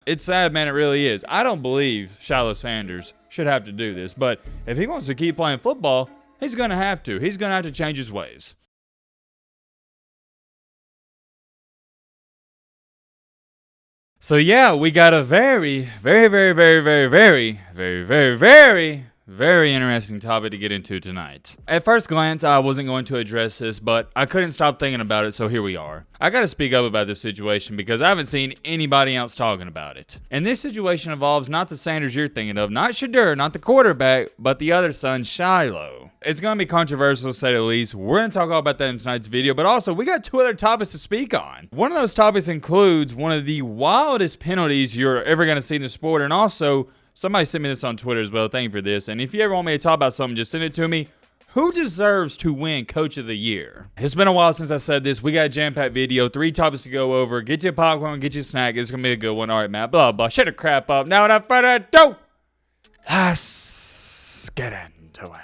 It's sad, man. It really is. I don't believe Shilo Sanders should have to do this, but if he wants to keep playing football, he's going to have to. He's going to have to change his ways. So yeah, we got a very interesting topic to get into tonight. At first glance, I wasn't going to address this, but I couldn't stop thinking about it, so here we are. I gotta speak up about this situation because I haven't seen anybody else talking about it. And this situation involves not the Sanders you're thinking of, not Shedeur, not the quarterback, but the other son, Shilo. It's gonna be controversial, to say the least. We're gonna talk all about that in tonight's video, but also we got two other topics to speak on. One of those topics includes one of the wildest penalties you're ever gonna see in the sport, and also somebody sent me this on Twitter as well. Thank you for this. And if you ever want me to talk about something, just send it to me. Who deserves to win Coach of the Year? It's been a while since I said this. We got a jam-packed video, 3 topics to go over. Get your popcorn, get your snack. It's going to be a good one. All right, man. Blah, blah. Shut the crap up. Now, without further ado, let's get into it.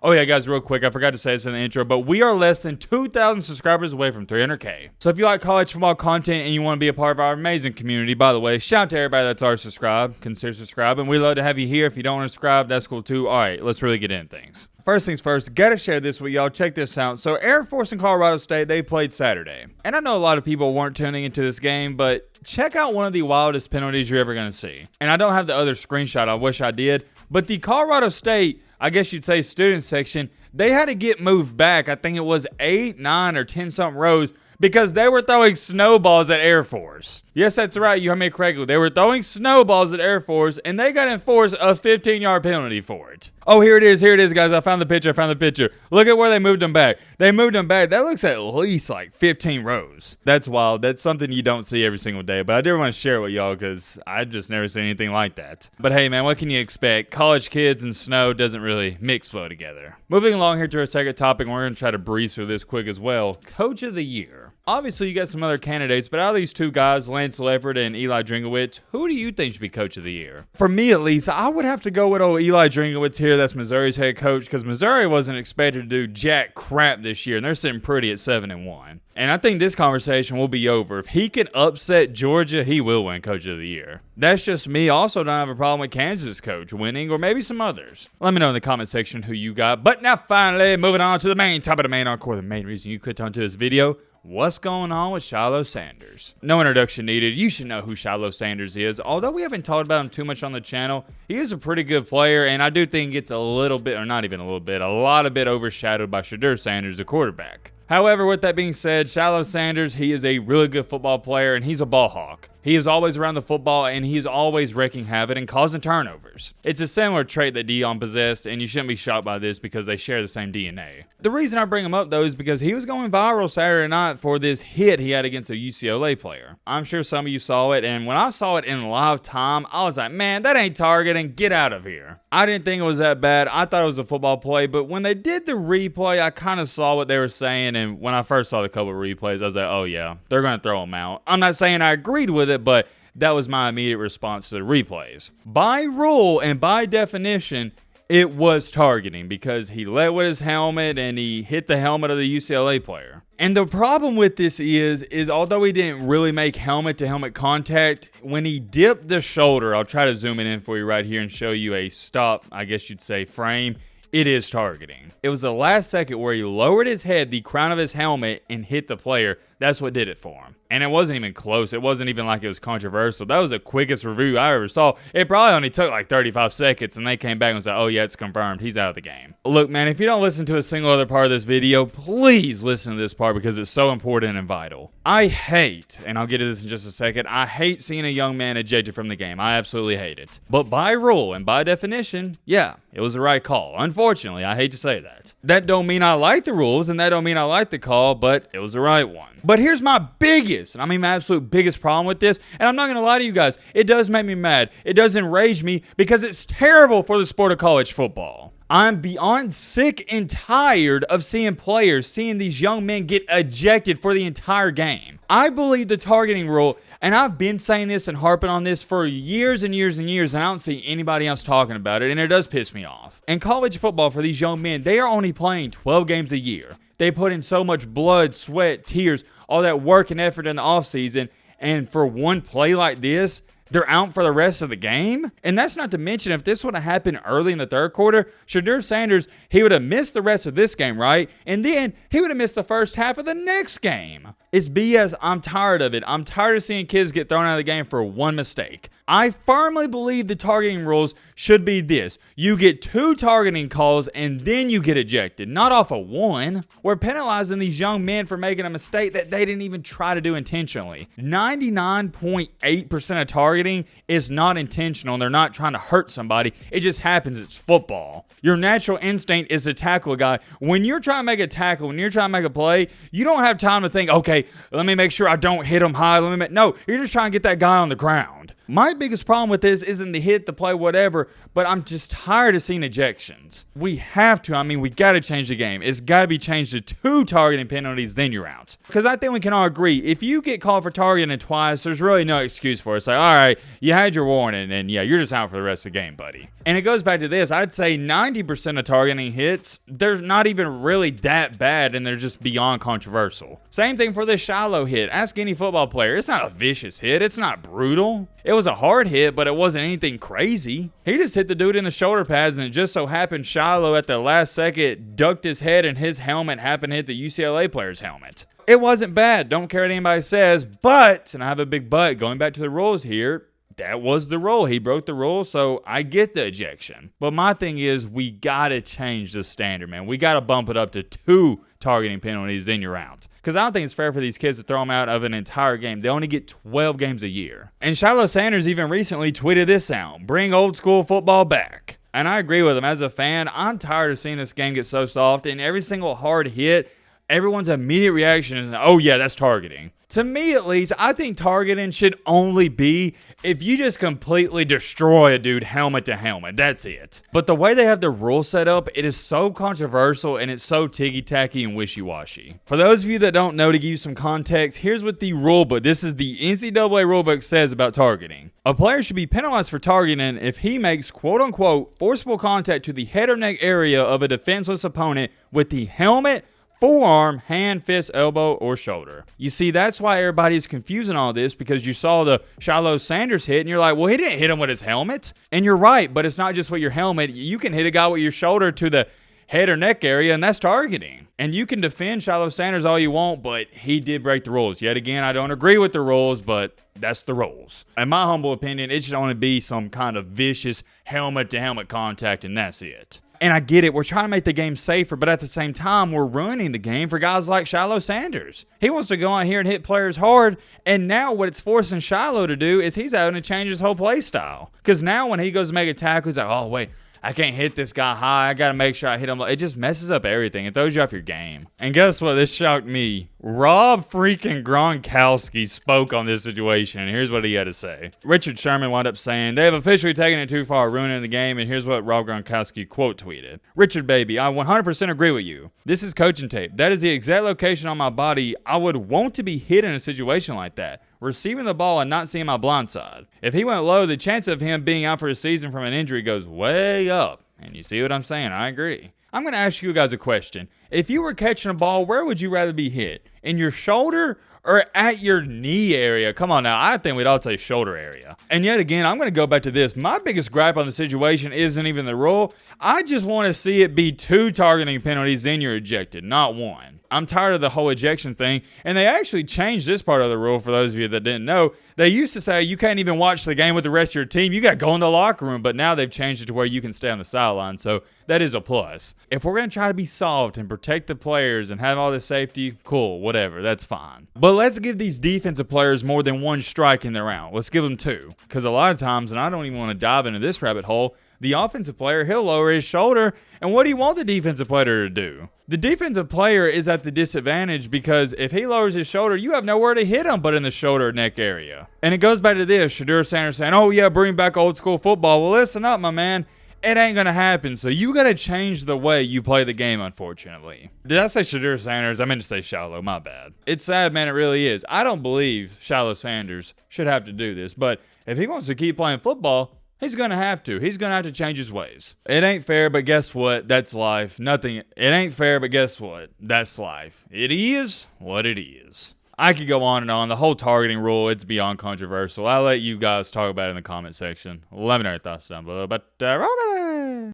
Oh, yeah, guys, real quick. I forgot to say this in the intro, but we are less than 2,000 subscribers away from 300K. So if you like college football content and you want to be a part of our amazing community, by the way, shout out to everybody that's already subscribed. Consider subscribing. We'd love to have you here. If you don't want to subscribe, that's cool too. All right, let's really get into things. First things first, gotta share this with y'all. Check this out. So Air Force and Colorado State, they played Saturday. And I know a lot of people weren't tuning into this game, but check out one of the wildest penalties you're ever gonna see. And I don't have the other screenshot. I wish I did. But the Colorado State, I guess you'd say student section, they had to get moved back. I think it was 8, 9, or 10 something rows because they were throwing snowballs at Air Force. Yes, that's right. You heard me correctly. They were throwing snowballs at Air Force, and they got enforced a 15-yard penalty for it. Oh, here it is. Here it is, guys. I found the picture. Look at where they moved them back. They moved them back. That looks at least like 15 rows. That's wild. That's something you don't see every single day, but I did want to share it with y'all because I just never seen anything like that. But hey, man, what can you expect? College kids and snow doesn't really mix well together. Moving along here to our second topic, and we're going to try to breeze through this quick as well. Coach of the Year. Obviously, you got some other candidates, but out of these two guys, Lance Leopard and Eli Drinkwitz, who do you think should be Coach of the Year? For me, at least, I would have to go with old Eli Drinkwitz here. That's Missouri's head coach, because Missouri wasn't expected to do jack crap this year, and they're sitting pretty at 7-1. And I think this conversation will be over. If he can upset Georgia, he will win Coach of the Year. That's just me. Also, don't have a problem with Kansas coach winning, or maybe some others. Let me know in the comment section who you got. But now, finally, moving on to the main topic of the main encore, the main reason you clicked onto this video. What's going on with Shilo Sanders? No introduction needed. You should know who Shilo Sanders is. Although we haven't talked about him too much on the channel, he is a pretty good player, and I do think it's a little bit, or not even a little bit, a lot of bit overshadowed by Shedeur Sanders, the quarterback. However, with that being said, Shilo Sanders, he is a really good football player, and he's a ball hawk. He is always around the football, and he is always wreaking havoc and causing turnovers. It's a similar trait that Dion possessed, and you shouldn't be shocked by this because they share the same DNA. The reason I bring him up, though, is because he was going viral Saturday night for this hit he had against a UCLA player. I'm sure some of you saw it, and when I saw it in live time, I was like, man, that ain't targeting. Get out of here. I didn't think it was that bad. I thought it was a football play, but when they did the replay, I kind of saw what they were saying, and when I first saw the couple of replays, I was like, oh yeah, they're going to throw him out. I'm not saying I agreed with it, but that was my immediate response to the replays. By rule and by definition, it was targeting because he led with his helmet and he hit the helmet of the UCLA player. And the problem with this is although he didn't really make helmet-to-helmet contact, when he dipped the shoulder, I'll try to zoom it in for you right here and show you a stop, I guess you'd say, frame. It is targeting. It was the last second where he lowered his head, the crown of his helmet, and hit the player. That's what did it for him. And it wasn't even close. It wasn't even like it was controversial. That was the quickest review I ever saw. It probably only took like 35 seconds, and they came back and was like, oh yeah, it's confirmed. He's out of the game. Look, man, if you don't listen to a single other part of this video, please listen to this part because it's so important and vital. I hate, and I'll get to this in just a second, I hate seeing a young man ejected from the game. I absolutely hate it. But by rule and by definition, yeah, it was the right call. Unfortunately, I hate to say that. That don't mean I like the rules, and that don't mean I like the call, but it was the right one. But here's my biggest, and I mean my absolute biggest problem with this, and I'm not going to lie to you guys, it does make me mad. It does enrage me because it's terrible for the sport of college football. I'm beyond sick and tired of seeing these young men get ejected for the entire game. I believe the targeting rule, and I've been saying this and harping on this for years and years and years, and I don't see anybody else talking about it, and it does piss me off. In college football, for these young men, they are only playing 12 games a year. They put in so much blood, sweat, tears, all that work and effort in the offseason, and for one play like this, they're out for the rest of the game. And that's not to mention, if this would have happened early in the third quarter, Shedeur Sanders, he would have missed the rest of this game, right? And then he would have missed the first half of the next game. It's BS. I'm tired of it. I'm tired of seeing kids get thrown out of the game for one mistake. I firmly believe the targeting rules should be this. You get 2 targeting calls and then you get ejected, not off of 1. We're penalizing these young men for making a mistake that they didn't even try to do intentionally. 99.8% of targeting is not intentional. They're not trying to hurt somebody. It just happens. It's football. Your natural instinct is to tackle a guy. When you're trying to make a tackle, when you're trying to make a play, you don't have time to think, okay, let me make sure I don't hit him high. No, you're just trying to get that guy on the ground. My biggest problem with this isn't the hit, the play, whatever, but I'm just tired of seeing ejections. We have to. We got to change the game. It's got to be changed to 2 targeting penalties, then you're out. Because I think we can all agree, if you get called for targeting twice, there's really no excuse for it. It's like, all right, you had your warning, and yeah, you're just out for the rest of the game, buddy. And it goes back to this. I'd say 90% of targeting hits, they're not even really that bad, and they're just beyond controversial. Same thing for this Shilo hit. Ask any football player. It's not a vicious hit. It's not brutal. It was a hard hit, but it wasn't anything crazy. He just hit the dude in the shoulder pads, and it just so happened Shilo at the last second ducked his head, and his helmet happened to hit the UCLA player's helmet. It wasn't bad. Don't care what anybody says, but, and I have a big but, going back to the rules here, that was the rule. He broke the rule, so I get the ejection. But my thing is, we got to change the standard, man. We got to bump it up to 2 targeting penalties, then you're out. Because I don't think it's fair for these kids to throw them out of an entire game. They only get 12 games a year. And Shilo Sanders even recently tweeted this out: bring old school football back. And I agree with him. As a fan, I'm tired of seeing this game get so soft, and every single hard hit, everyone's immediate reaction is, oh yeah, that's targeting. To me, at least, I think targeting should only be if you just completely destroy a dude helmet to helmet. That's it. But the way they have the rule set up, it is so controversial and it's so ticky-tacky and wishy-washy. For those of you that don't know, to give you some context, here's what the rule book, this is the NCAA rulebook, says about targeting. A player should be penalized for targeting if he makes quote-unquote forcible contact to the head or neck area of a defenseless opponent with the helmet, forearm, hand, fist, elbow, or shoulder. You see, that's why everybody's confusing all this, because you saw the Shilo Sanders hit and you're like, well, he didn't hit him with his helmet. And you're right, but it's not just with your helmet. You can hit a guy with your shoulder to the head or neck area, and that's targeting. And you can defend Shilo Sanders all you want, but he did break the rules. Yet again, I don't agree with the rules, but that's the rules. In my humble opinion, it should only be some kind of vicious helmet-to-helmet contact, and that's it. And I get it, we're trying to make the game safer, but at the same time, we're ruining the game for guys like Shilo Sanders. He wants to go out here and hit players hard, and now what it's forcing Shilo to do is he's having to change his whole play style. Because now when he goes to make a tackle, he's like, oh, wait, I can't hit this guy high. I got to make sure I hit him. It just messes up everything. It throws you off your game. And guess what? This shocked me. Rob freaking Gronkowski spoke on this situation, and here's what he had to say. Richard Sherman wound up saying, they have officially taken it too far, ruining the game, and here's what Rob Gronkowski quote tweeted. Richard, baby, I 100% agree with you. This is coaching tape. That is the exact location on my body I would want to be hit in a situation like that. Receiving the ball and not seeing my blind side. If he went low, the chance of him being out for a season from an injury goes way up. And you see what I'm saying? I agree. I'm going to ask you guys a question. If you were catching a ball, where would you rather be hit? In your shoulder or at your knee area? Come on now. I think we'd all say shoulder area. And yet again, I'm going to go back to this. My biggest gripe on the situation isn't even the rule. I just want to see it be 2 targeting penalties, then you're ejected, not 1. I'm tired of the whole ejection thing, and they actually changed this part of the rule for those of you that didn't know. They used to say you can't even watch the game with the rest of your team. You got to go in the locker room, but now they've changed it to where you can stay on the sideline, so that is a plus. If we're going to try to be soft and protect the players and have all this safety, cool, whatever, that's fine. But let's give these defensive players more than 1 strike and they're out. Let's give them 2, because a lot of times, and I don't even want to dive into this rabbit hole, the offensive player, he'll lower his shoulder, and what do you want the defensive player to do? The defensive player is at the disadvantage because if he lowers his shoulder, you have nowhere to hit him but in the shoulder neck area. And it goes back to this, Shedeur Sanders saying, oh yeah, bring back old school football. Well, listen up, my man. It ain't going to happen, so you got to change the way you play the game, unfortunately. Did I say Shedeur Sanders? I meant to say Shilo, my bad. It's sad, man, it really is. I don't believe Shilo Sanders should have to do this, but if he wants to keep playing football, he's going to have to. He's going to have to change his ways. It ain't fair, but guess what? That's life. It ain't fair, but guess what? That's life. It is what it is. I could go on and on. The whole targeting rule, it's beyond controversial. I'll let you guys talk about it in the comment section. Let me know your thoughts down below. But, Robert.